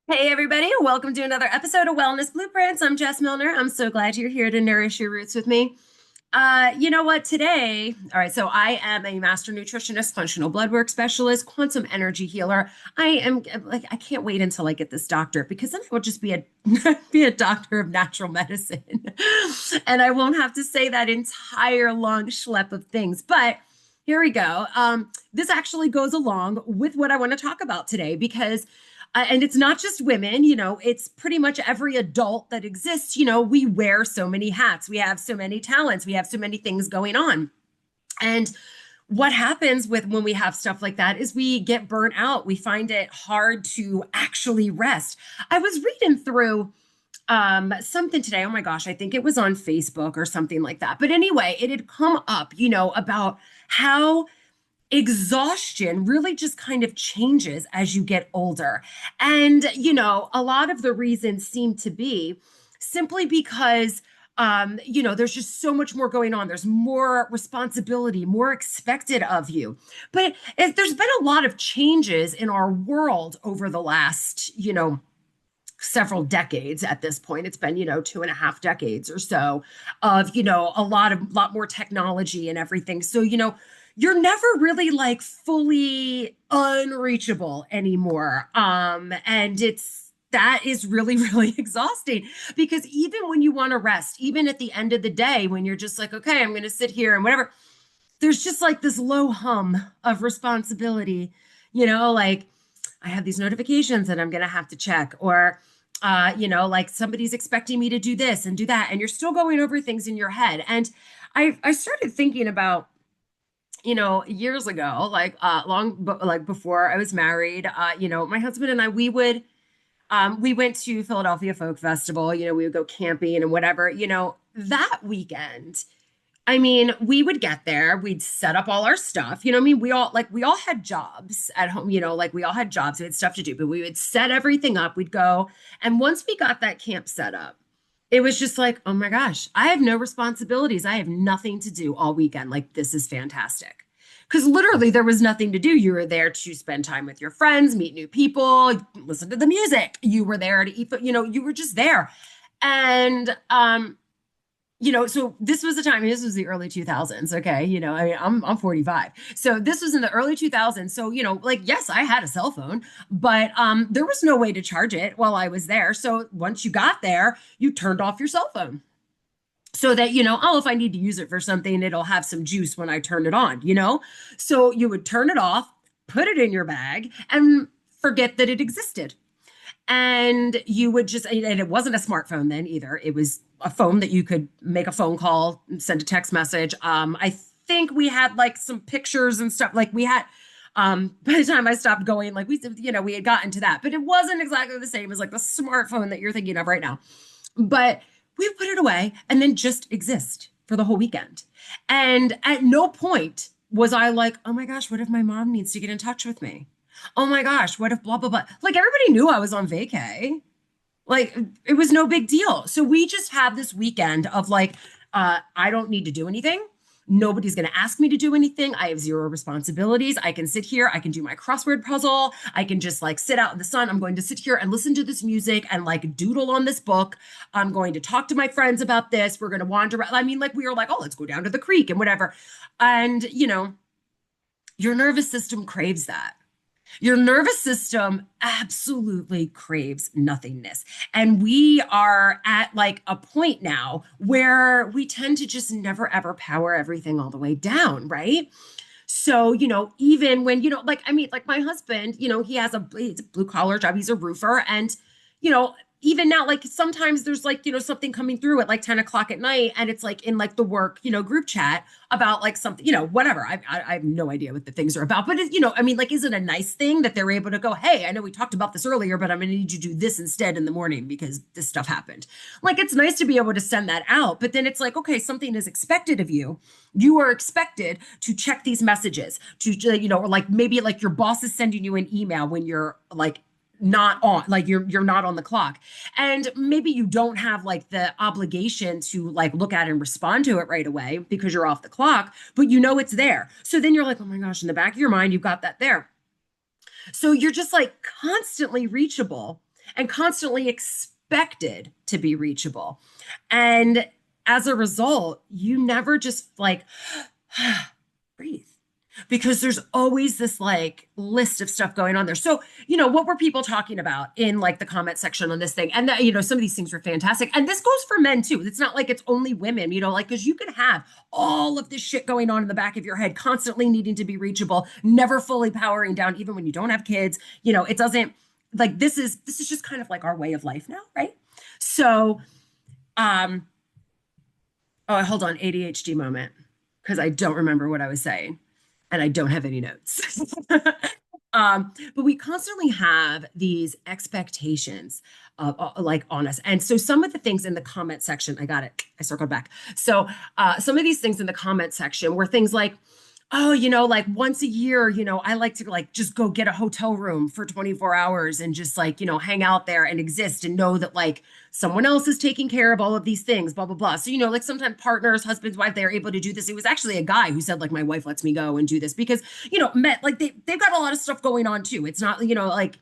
Hey, everybody, welcome to another episode of Wellness Blueprints. I'm Jess Milner. I'm so glad you're here to nourish your roots with me. You know what? Today, all right, so I am a master nutritionist, functional blood work specialist, quantum energy healer. I am like, I can't wait until I get this doctorate because then I will just be a be a doctor of natural medicine. And I won't have to say that entire long schlep of things. But here we go. This actually goes along with what I want to talk about today because and it's not just women, it's pretty much every adult that exists. We wear so many hats, we have so many talents, we have so many things going on. And what happens with when we have stuff like that is we get burnt out. We find it hard to actually rest. I was reading through something today. Oh my gosh, I think it was on Facebook or something like that. But anyway, it had come up, about how exhaustion really just kind of changes as you get older. And, a lot of the reasons seem to be simply because, there's just so much more going on. There's more responsibility, more expected of you. But there's been a lot of changes in our world over the last, several decades at this point. It's been, 2.5 decades or so of, a lot more technology and everything. So, you're never really like fully unreachable anymore. And that is really, really exhausting because even when you want to rest, even at the end of the day, when you're just like, okay, I'm going to sit here and whatever, there's just like this low hum of responsibility, like I have these notifications that I'm going to have to check, or, like somebody's expecting me to do this and do that. And you're still going over things in your head. And I started thinking about, years ago, like like before I was married, my husband and I, we went to Philadelphia Folk Festival, we would go camping and whatever, that weekend. I mean, we would get there, we'd set up all our stuff. I mean, we all had jobs at home, like we all had jobs, we had stuff to do, but we would set everything up, we'd go. And once we got that camp set up, it was just like, oh my gosh, I have no responsibilities. I have nothing to do all weekend. Like, this is fantastic. Because literally, there was nothing to do. You were there to spend time with your friends, meet new people, listen to the music. You were there to eat, but you were just there. And so this was the time, this was the early 2000s. Okay. I mean, I'm 45. So this was in the early 2000s. So, like, yes, I had a cell phone, but there was no way to charge it while I was there. So once you got there, you turned off your cell phone so that, oh, if I need to use it for something, it'll have some juice when I turn it on. So you would turn it off, put it in your bag, and forget that it existed. And you would just, and it wasn't a smartphone then either. It was a phone that you could make a phone call, send a text message. I think we had like some pictures and stuff. Like we had, by the time I stopped going, like we had gotten to that, but it wasn't exactly the same as like the smartphone that you're thinking of right now. But we put it away and then just exist for the whole weekend. And at no point was I like, oh my gosh, what if my mom needs to get in touch with me? Oh my gosh, what if blah, blah, blah? Like everybody knew I was on vacay. Like it was no big deal. So we just have this weekend of like, I don't need to do anything. Nobody's going to ask me to do anything. I have zero responsibilities. I can sit here. I can do my crossword puzzle. I can just like sit out in the sun. I'm going to sit here and listen to this music and like doodle on this book. I'm going to talk to my friends about this. We're going to wander around. I mean, like we were like, oh, let's go down to the creek and whatever. And, your nervous system craves that. Your nervous system absolutely craves nothingness. And we are at like a point now where we tend to just never ever power everything all the way down, right? So, even when, like, I mean, like my husband, he's a blue collar job, he's a roofer. And, you know, even now, like sometimes there's like, something coming through at like 10 o'clock at night and it's like in like the work, group chat about like something, whatever. I have no idea what the things are about, but I mean, like, is it a nice thing that they're able to go, hey, I know we talked about this earlier, but I'm going to need you to do this instead in the morning because this stuff happened. Like, it's nice to be able to send that out, but then it's like, okay, something is expected of you. You are expected to check these messages or like maybe like your boss is sending you an email when you're like not on, like you're not on the clock, and maybe you don't have like the obligation to like look at and respond to it right away because you're off the clock, but it's there. So then you're like, oh my gosh, in the back of your mind you've got that there. So you're just like constantly reachable. and constantly expected to be reachable. And as a result, you never just like breathe, because there's always this like list of stuff going on there. So, what were people talking about in like the comment section on this thing? And that, some of these things were fantastic. And this goes for men too. It's not like it's only women, like, because you can have all of this shit going on in the back of your head, constantly needing to be reachable, never fully powering down, even when you don't have kids. It doesn't like this is just kind of like our way of life now, right? So, oh, hold on, ADHD moment, because I don't remember what I was saying and I don't have any notes. But we constantly have these expectations like on us. And so some of the things in the comment section, I got it. I circled back. So some of these things in the comment section were things like, oh, like once a year, I like to like just go get a hotel room for 24 hours and just like, hang out there and exist and know that like someone else is taking care of all of these things, blah, blah, blah. So, like sometimes partners, husbands, wife, they're able to do this. It was actually a guy who said like, my wife lets me go and do this because, met like they've got a lot of stuff going on too. It's not, like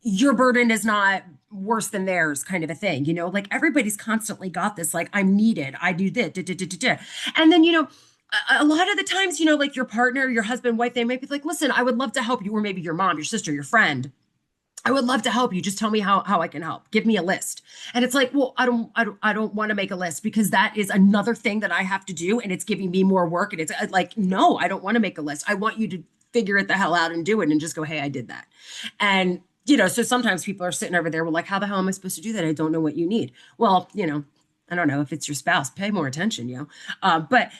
your burden is not worse than theirs kind of a thing, like everybody's constantly got this, like I'm needed, I do this, da, da, da, da, da. And then, a lot of the times, like your partner, your husband, wife, they might be like, listen, I would love to help you. Or maybe your mom, your sister, your friend. I would love to help you. Just tell me how I can help. Give me a list. And it's like, well, I don't want to make a list because that is another thing that I have to do. And it's giving me more work. And it's like, no, I don't want to make a list. I want you to figure it the hell out and do it and just go, hey, I did that. And, so sometimes people are sitting over there, well, like, how the hell am I supposed to do that? I don't know what you need. Well, I don't know if it's your spouse, pay more attention, but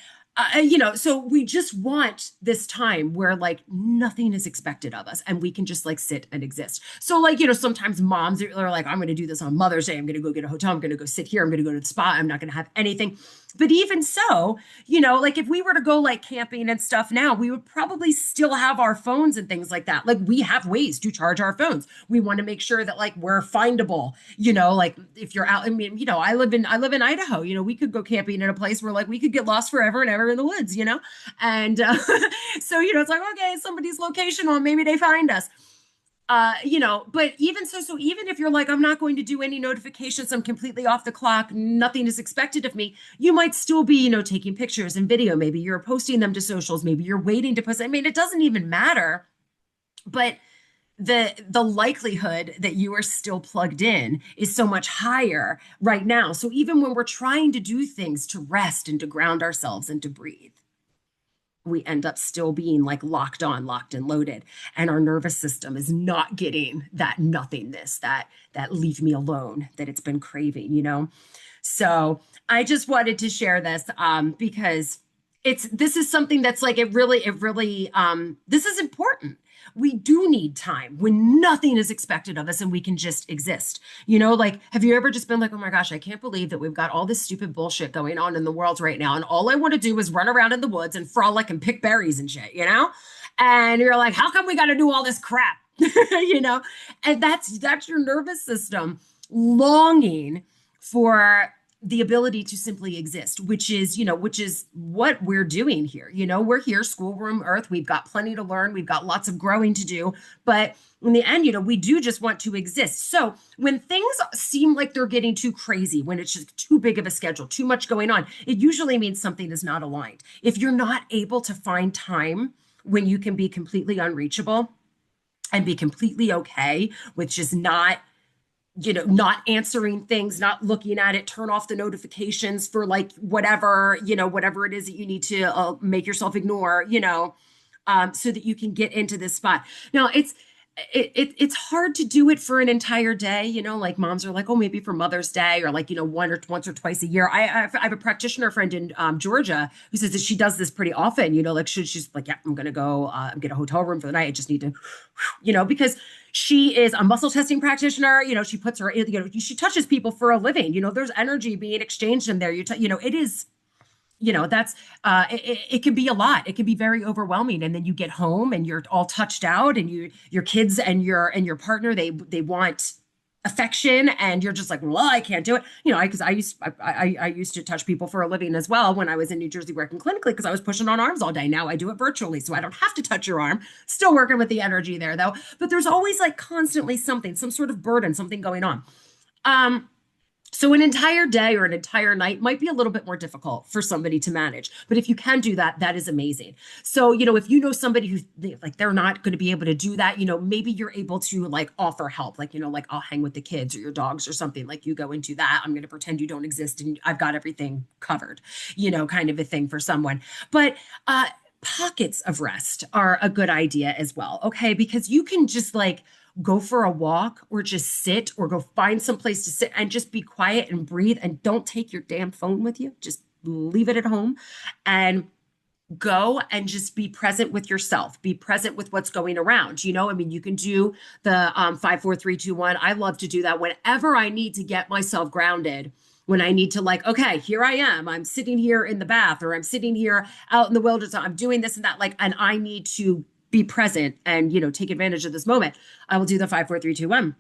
so we just want this time where like nothing is expected of us and we can just like sit and exist. So like, sometimes moms are like, I'm going to do this on Mother's Day. I'm going to go get a hotel. I'm going to go sit here. I'm going to go to the spa. I'm not going to have anything. But even so, like if we were to go like camping and stuff now, we would probably still have our phones and things like that. Like we have ways to charge our phones. We want to make sure that like we're findable, like if you're out, I mean, I live in Idaho, we could go camping in a place where like we could get lost forever and ever in the woods, and so, it's like, okay, somebody's location, well, maybe they find us. But even so even if you're like, I'm not going to do any notifications, I'm completely off the clock, nothing is expected of me, you might still be, taking pictures and video. Maybe you're posting them to socials. Maybe you're waiting to post. I mean, it doesn't even matter. But the likelihood that you are still plugged in is so much higher right now. So even when we're trying to do things to rest and to ground ourselves and to breathe, we end up still being like locked on, locked and loaded. And our nervous system is not getting that nothingness, that leave me alone that it's been craving. So I just wanted to share this because this is something that's like, it really, this is important. We do need time when nothing is expected of us and we can just exist. Like, have you ever just been like, oh my gosh, I can't believe that we've got all this stupid bullshit going on in the world right now. And all I want to do is run around in the woods and frolic and pick berries and shit, And you're like, how come we got to do all this crap? And that's your nervous system longing for the ability to simply exist, which is what we're doing here. We're here, schoolroom earth. We've got plenty to learn. We've got lots of growing to do. But in the end, we do just want to exist. So when things seem like they're getting too crazy, when it's just too big of a schedule, too much going on, it usually means something is not aligned. If you're not able to find time when you can be completely unreachable and be completely okay with just not answering things, not looking at it, turn off the notifications for like whatever it is that you need to make yourself ignore, so that you can get into this spot. Now it's hard to do it for an entire day, like moms are like, oh, maybe for Mother's Day or like, once or twice a year. I have a practitioner friend in Georgia who says that she does this pretty often, like she's like, yeah, I'm going to go get a hotel room for the night. I just need to, because she is a muscle testing practitioner. She puts her, she touches people for a living. There's energy being exchanged in there. It is, that's it can be a lot. It can be very overwhelming. And then you get home and you're all touched out and your kids and your partner, they want affection and you're just like, well, I can't do it. You know, because I used to touch people for a living as well when I was in New Jersey working clinically because I was pushing on arms all day. Now I do it virtually, so I don't have to touch your arm. Still working with the energy there though. But there's always like constantly something, some sort of burden, something going on. Um, so an entire day or an entire night might be a little bit more difficult for somebody to manage. But if you can do that, that is amazing. So, you know, if you know somebody who like they're not going to be able to do that, you know, maybe you're able to like offer help, like, you know, like I'll hang with the kids or your dogs or something, like you go into that. I'm going to pretend you don't exist and I've got everything covered, you know, kind of a thing for someone. But pockets of rest are a good idea as well. Okay. Because you can just like go for a walk or just sit or go find some place to sit and just be quiet and breathe and don't take your damn phone with you. Just leave it at home and go and just be present with yourself. Be present with what's going around. You know, I mean, you can do the 5, 4, 3, 2, 1. I love to do that whenever I need to get myself grounded. When I need to like, okay, here I am. I'm sitting here in the bath or I'm sitting here out in the wilderness. I'm doing this and that. Like, and I need to be present and, you know, take advantage of this moment. I will do the 5, 4, 3, 2, 1.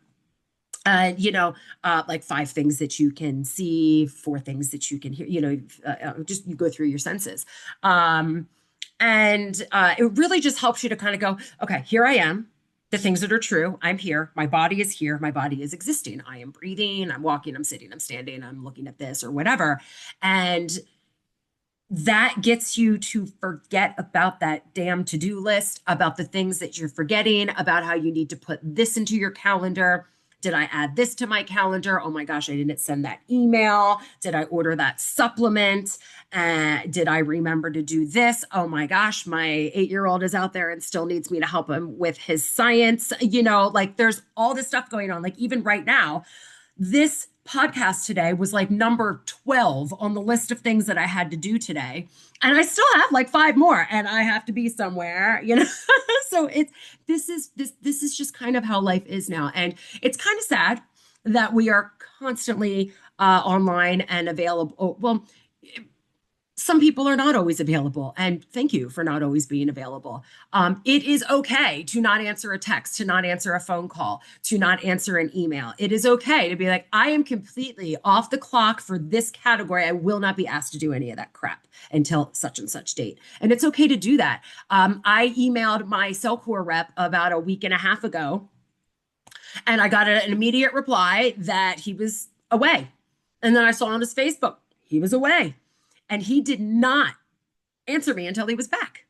You know, like 5 things that you can see, 4 things that you can hear, you know, just you go through your senses. And it really just helps you to kind of go, okay, here I am. The things that are true. I'm here. My body is here. My body is existing. I am breathing. I'm walking. I'm sitting. I'm standing. I'm looking at this or whatever. And that gets you to forget about that damn to-do list, about the things that you're forgetting, about how you need to put this into your calendar. Did I add this to my calendar? Oh my gosh, I didn't send that email. Did I order that supplement? Did I remember to do this? Oh my gosh, my 8-year-old is out there and still needs me to help him with his science. You know, like there's all this stuff going on. Like even right now, this podcast today was like number 12 on the list of things that I had to do today. And I still have like 5 more and I have to be somewhere, you know. So this is just kind of how life is now. And it's kind of sad that we are constantly online and available. Well, some people are not always available, and thank you for not always being available. It is okay to not answer a text, to not answer a phone call, to not answer an email. It is okay to be like, I am completely off the clock for this category. I will not be asked to do any of that crap until such and such date. And it's okay to do that. I emailed my Cellcore rep about a week and a half ago, and I got an immediate reply that he was away. And then I saw on his Facebook, he was away. And he did not answer me until he was back.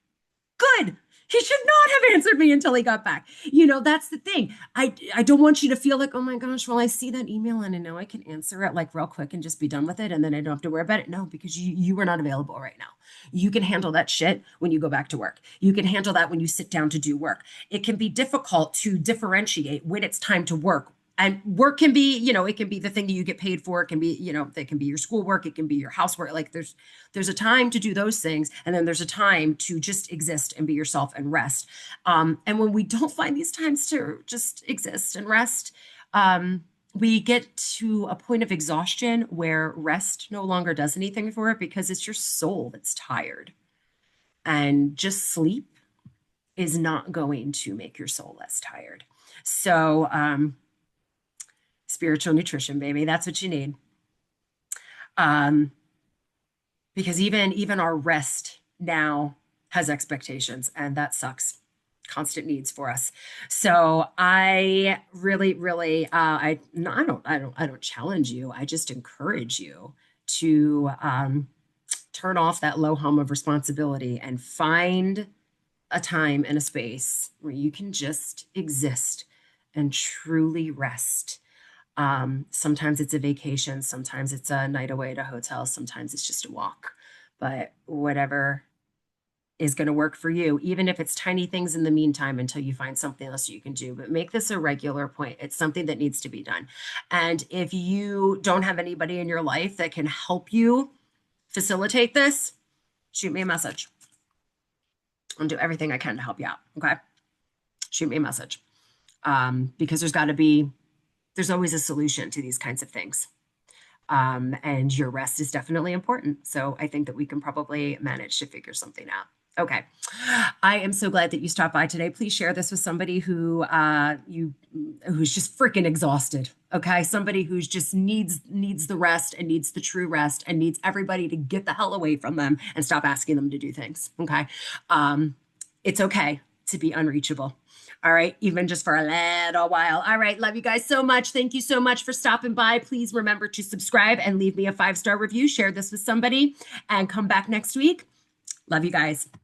Good. He should not have answered me until he got back. You know, that's the thing. I don't want you to feel like, oh my gosh, well, I see that email and I know I can answer it like real quick and just be done with it. And then I don't have to worry about it. No, because you are not available right now. You can handle that shit when you go back to work. You can handle that when you sit down to do work. It can be difficult to differentiate when it's time to work. And work can be, you know, it can be the thing that you get paid for. It can be, you know, it can be your schoolwork. It can be your housework. Like there's a time to do those things. And then there's a time to just exist and be yourself and rest. And when we don't find these times to just exist and rest, we get to a point of exhaustion where rest no longer does anything for it because it's your soul that's tired. And just sleep is not going to make your soul less tired. So, spiritual nutrition, baby. That's what you need. Because even our rest now has expectations, and that sucks. Constant needs for us. So I really, I don't challenge you. I just encourage you to turn off that low hum of responsibility and find a time and a space where you can just exist and truly rest. Sometimes it's a vacation, sometimes it's a night away at a hotel, sometimes it's just a walk, but whatever is going to work for you, even if it's tiny things in the meantime until you find something else you can do. But make this a regular point. It's something that needs to be done. And if you don't have anybody in your life that can help you facilitate this, shoot me a message. I'll do everything I can to help you out. Okay. Shoot me a message. Because there's always a solution to these kinds of things. And your rest is definitely important. So I think that we can probably manage to figure something out. Okay. I am so glad that you stopped by today. Please share this with somebody who's just freaking exhausted. Okay, somebody who's just needs the rest and needs the true rest and needs everybody to get the hell away from them and stop asking them to do things. Okay, um, it's okay to be unreachable. All right, even just for a little while. All right, love you guys so much. Thank you so much for stopping by. Please remember to subscribe and leave me a 5-star review. Share this with somebody and come back next week. Love you guys.